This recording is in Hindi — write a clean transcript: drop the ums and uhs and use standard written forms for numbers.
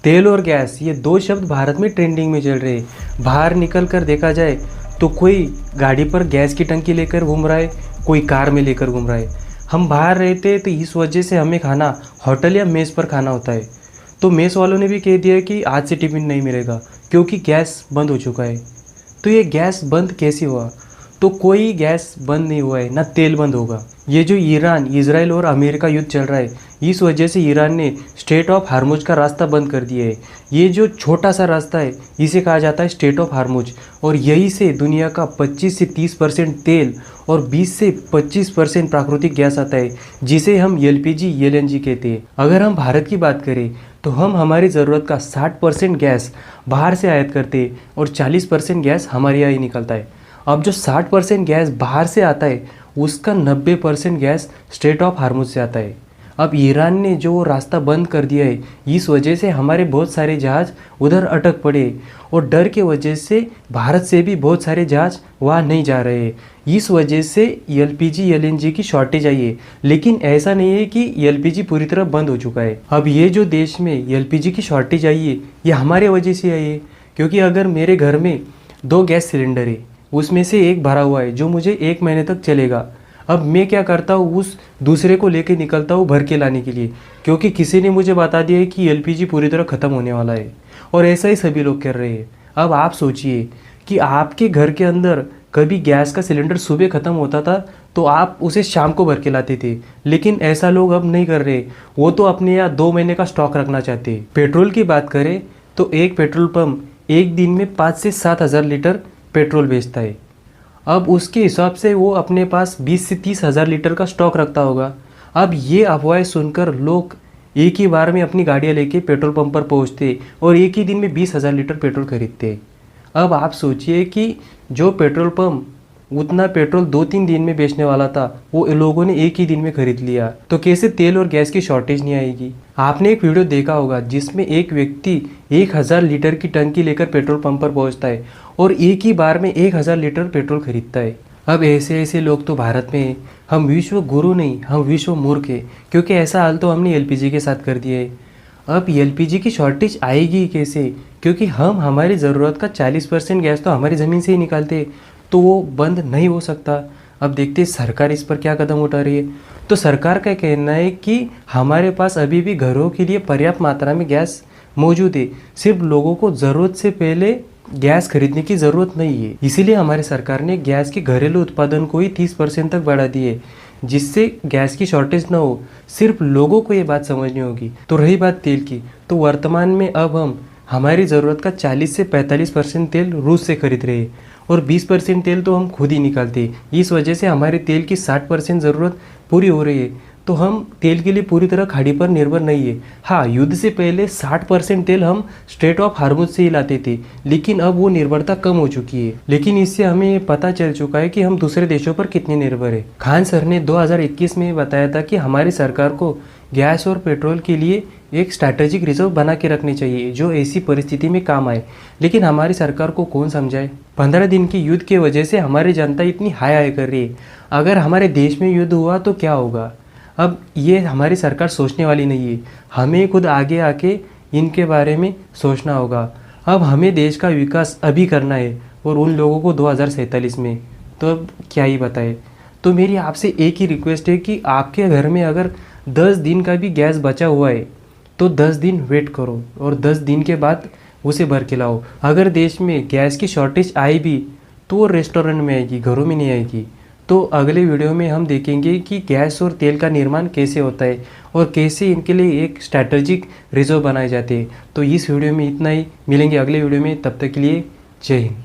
तेल और गैस ये दो शब्द भारत में ट्रेंडिंग में चल रहे हैं। बाहर निकल कर देखा जाए तो कोई गाड़ी पर गैस की टंकी लेकर घूम रहा है, कोई कार में लेकर घूम रहा है। हम बाहर रहते हैं तो इस वजह से हमें खाना होटल या मेस पर खाना होता है। तो मेस वालों ने भी कह दिया है कि आज से टिफिन नहीं मिलेगा क्योंकि गैस बंद हो चुका है। तो ये गैस बंद कैसे हुआ? तो कोई गैस बंद नहीं हुआ है, ना तेल बंद होगा। ये जो ईरान, इजराइल और अमेरिका युद्ध चल रहा है, इस वजह से ईरान ने स्ट्रेट ऑफ हार्मुज का रास्ता बंद कर दिया है। ये जो छोटा सा रास्ता है इसे कहा जाता है स्ट्रेट ऑफ हार्मुज, और यहीं से दुनिया का 25 से 30% तेल और 20 से 25% प्राकृतिक गैस आता है, जिसे हम एलपीजी एलएनजी कहते हैं। अगर हम भारत की बात करें तो हम हमारी ज़रूरत का 60% गैस बाहर से आयात करते हैं और 40% गैस हमारे यहाँ ही निकलता है। अब जो 60% गैस बाहर से आता है उसका 90% गैस स्ट्रेट ऑफ हार्मुज से आता है। अब ईरान ने जो रास्ता बंद कर दिया है, इस वजह से हमारे बहुत सारे जहाज़ उधर अटक पड़े और डर के वजह से भारत से भी बहुत सारे जहाज़ वहाँ नहीं जा रहे हैं। इस वजह से एलपीजी एलएनजी की शॉर्टेज आई है। लेकिन ऐसा नहीं है कि एलपीजी पूरी तरह बंद हो चुका है। अब ये जो देश में एलपीजी की शॉर्टेज आई है ये हमारे वजह से आई है, क्योंकि अगर मेरे घर में 2 गैस सिलेंडर है, उसमें से एक भरा हुआ है जो मुझे 1 महीने तक चलेगा। अब मैं क्या करता हूँ, उस दूसरे को लेके निकलता हूँ भर के लाने के लिए, क्योंकि किसी ने मुझे बता दिया है कि एलपीजी पूरी तरह ख़त्म होने वाला है। और ऐसा ही सभी लोग कर रहे हैं। अब आप सोचिए कि आपके घर के अंदर कभी गैस का सिलेंडर सुबह ख़त्म होता था तो आप उसे शाम को भर के लाते थे, लेकिन ऐसा लोग अब नहीं कर रहे। वो तो अपने यहाँ 2 महीने का स्टॉक रखना चाहते हैं। पेट्रोल की बात करें तो एक पेट्रोल पंप एक दिन में 5 से 7 हज़ार लीटर पेट्रोल बेचता है। अब उसके हिसाब से वो अपने पास 20 से 30 हज़ार लीटर का स्टॉक रखता होगा। अब ये अफवाहें सुनकर लोग एक ही बार में अपनी गाड़ियाँ लेके पेट्रोल पंप पर पहुँचते और एक ही दिन में 20 हज़ार लीटर पेट्रोल खरीदते। अब आप सोचिए कि जो पेट्रोल पंप उतना पेट्रोल 2-3 दिन में बेचने वाला था, वो लोगों ने एक ही दिन में खरीद लिया, तो कैसे तेल और गैस की शॉर्टेज नहीं आएगी? आपने एक वीडियो देखा होगा जिसमें एक व्यक्ति 1000 लीटर की टंकी लेकर पेट्रोल पंप पर पहुंचता है और एक ही बार में 1000 लीटर पेट्रोल खरीदता है। अब ऐसे ऐसे लोग तो भारत में हैं। हम विश्व गुरु नहीं, हम विश्व मूर्ख है, क्योंकि ऐसा हाल तो हमने एलपीजी के साथ कर दिया है। अब एलपीजी की शॉर्टेज आएगी कैसे? क्योंकि हम हमारी ज़रूरत का 40% गैस तो हमारी ज़मीन से ही निकालते हैं, तो वो बंद नहीं हो सकता। अब देखते हैं सरकार इस पर क्या कदम उठा रही है। तो सरकार का कहना है कि हमारे पास अभी भी घरों के लिए पर्याप्त मात्रा में गैस मौजूद है, सिर्फ लोगों को ज़रूरत से पहले गैस खरीदने की ज़रूरत नहीं है। इसीलिए हमारी सरकार ने गैस के घरेलू उत्पादन को ही 30% तक बढ़ा दिए, जिससे गैस की शॉर्टेज ना हो। सिर्फ लोगों को ये बात समझनी होगी। तो रही बात तेल की, तो वर्तमान में अब हम हमारी ज़रूरत का 40 से 45% तेल रूस से खरीद रहे हैं और 20% तेल तो हम खुद ही निकालते हैं। इस वजह से हमारे तेल की 60% ज़रूरत पूरी हो रही है। तो हम तेल के लिए पूरी तरह खाड़ी पर निर्भर नहीं है। हाँ, युद्ध से पहले 60% तेल हम स्ट्रेट ऑफ हार्मुज से ही लाते थे, लेकिन अब वो निर्भरता कम हो चुकी है। लेकिन इससे हमें ये पता चल चुका है कि हम दूसरे देशों पर कितने निर्भर है। खान सर ने 2021 में बताया था कि हमारी सरकार को गैस और पेट्रोल के लिए एक स्ट्रैटेजिक रिजर्व बना के रखनी चाहिए जो ऐसी परिस्थिति में काम आए। लेकिन हमारी सरकार को कौन समझाए? 15 दिन की युद्ध की वजह से हमारी जनता इतनी हाय हाय कर रही है। अगर हमारे देश में युद्ध हुआ तो क्या होगा? अब ये हमारी सरकार सोचने वाली नहीं है। हमें खुद आगे आके इनके बारे में सोचना होगा। अब हमें देश का विकास अभी करना है और उन लोगों को 2047 में, तो अब क्या ही बताए। तो मेरी आपसे एक ही रिक्वेस्ट है कि आपके घर में अगर 10 दिन का भी गैस बचा हुआ है तो 10 दिन वेट करो और 10 दिन के बाद उसे भर के लाओ। अगर देश में गैस की शॉर्टेज आई भी तो वो रेस्टोरेंट में आएगी, घरों में नहीं आएगी। तो अगले वीडियो में हम देखेंगे कि गैस और तेल का निर्माण कैसे होता है और कैसे इनके लिए एक स्ट्रैटेजिक रिजर्व बनाए जाते हैं। तो इस वीडियो में इतना ही, मिलेंगे अगले वीडियो में, तब तक के लिए जय हिंद।